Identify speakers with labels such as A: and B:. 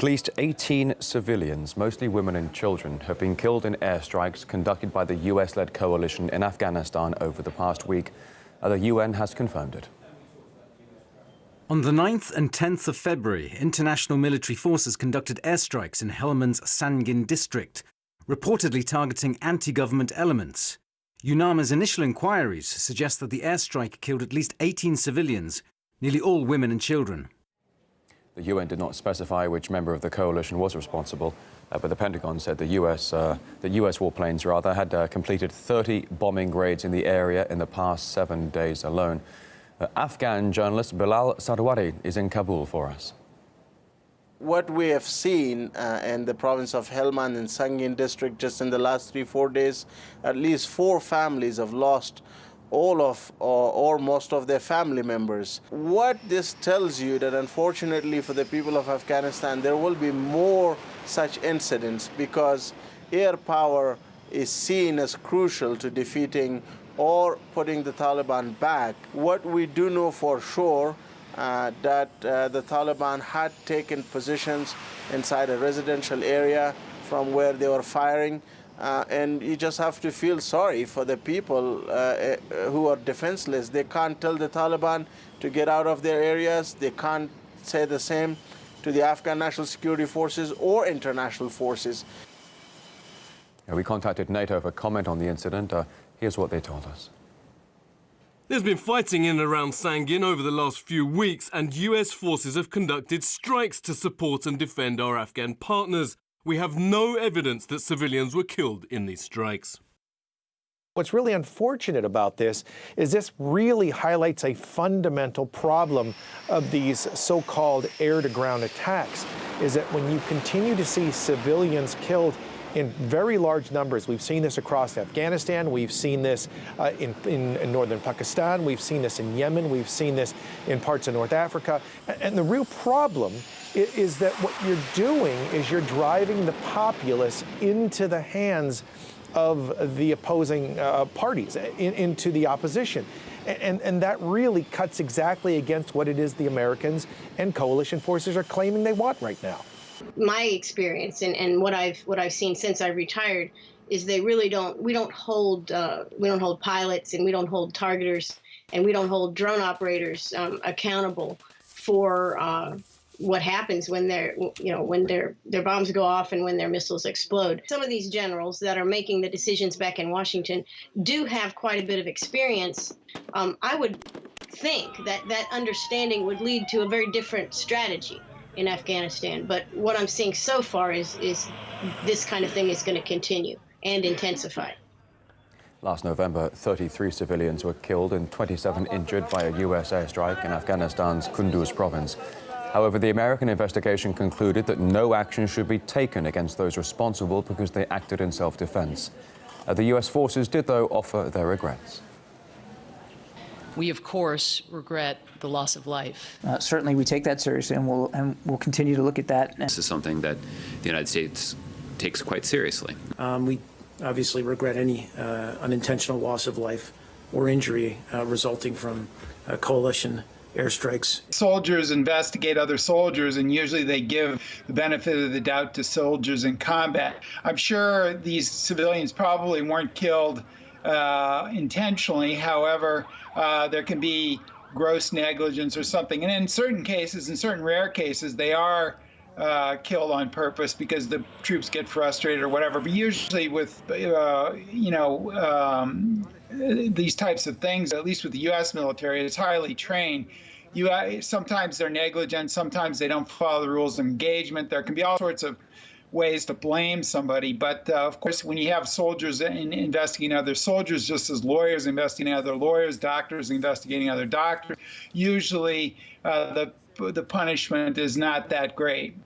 A: At least 18 civilians, mostly women and children, have been killed in airstrikes conducted by the US-led coalition in Afghanistan over the past week. The UN has confirmed it.
B: On the 9th and 10th of February, international military forces conducted airstrikes in Helmand's Sangin district, reportedly targeting anti-government elements. UNAMA's initial inquiries suggest that the airstrike killed at least 18 civilians, nearly all women and children.
A: The UN did not specify which member of the coalition was responsible, but the Pentagon said the US warplanes had completed 30 bombing raids in the area in the past 7 days alone. Afghan journalist Bilal Sadwari is in Kabul for us.
C: What we have seen in the province of Helmand and Sangin district just in the last 3-4 days, at least 4 families have lost all of or most of their family members. What this tells you that unfortunately for the people of Afghanistan, there will be more such incidents because air power is seen as crucial to defeating or putting the Taliban back. What we do know for sure that the Taliban had taken positions inside a residential area from where they were firing. And you just have to feel sorry for the people who are defenseless. They can't tell the Taliban to get out of their areas. They can't say the same to the Afghan National Security Forces or international forces.
A: We contacted NATO for comment on the incident. Here's what they told us.
D: There's been fighting in and around Sangin over the last few weeks, and US forces have conducted strikes to support and defend our Afghan partners. We have no evidence that civilians were killed in these strikes.
E: What's really unfortunate about this is this really highlights a fundamental problem of these so-called air-to-ground attacks, is that when you continue to see civilians killed in very large numbers, we've seen this across Afghanistan, we've seen this in northern Pakistan, we've seen this in Yemen, we've seen this in parts of North Africa, and the real problem is that what you're doing is you're driving the populace into the hands of the opposing parties, into the opposition. And that really cuts exactly against what it is the Americans and coalition forces are claiming they want right now.
F: My experience and what I've seen since I retired is they really we don't hold pilots, and we don't hold targeters, and we don't hold drone operators accountable for what happens when when their bombs go off and when their missiles explode. Some of these generals that are making the decisions back in Washington do have quite a bit of experience. I would think that understanding would lead to a very different strategy in Afghanistan. But what I'm seeing so far is this kind of thing is going to continue and intensify.
A: Last November, 33 civilians were killed and 27 injured by a US airstrike in Afghanistan's Kunduz province. However, the American investigation concluded that no action should be taken against those responsible because they acted in self-defense. The US forces did, though, offer their regrets.
G: We, of course, regret the loss of life.
H: Certainly, we take that seriously, and we'll continue to look at that.
I: This is something that the United States takes quite seriously.
J: We obviously regret any unintentional loss of life or injury resulting from coalition airstrikes.
K: Soldiers investigate other soldiers, and usually they give the benefit of the doubt to soldiers in combat. I'm sure these civilians probably weren't killed intentionally. However, there can be gross negligence or something. And in certain cases, in certain rare cases, they are killed on purpose because the troops get frustrated or whatever. But usually with, these types of things, at least with the U.S. military, it's highly trained. Sometimes they're negligent, sometimes they don't follow the rules of engagement. There can be all sorts of ways to blame somebody. But of course, when you have soldiers investigating other soldiers, just as lawyers investigating other lawyers, doctors investigating other doctors, usually the punishment is not that great.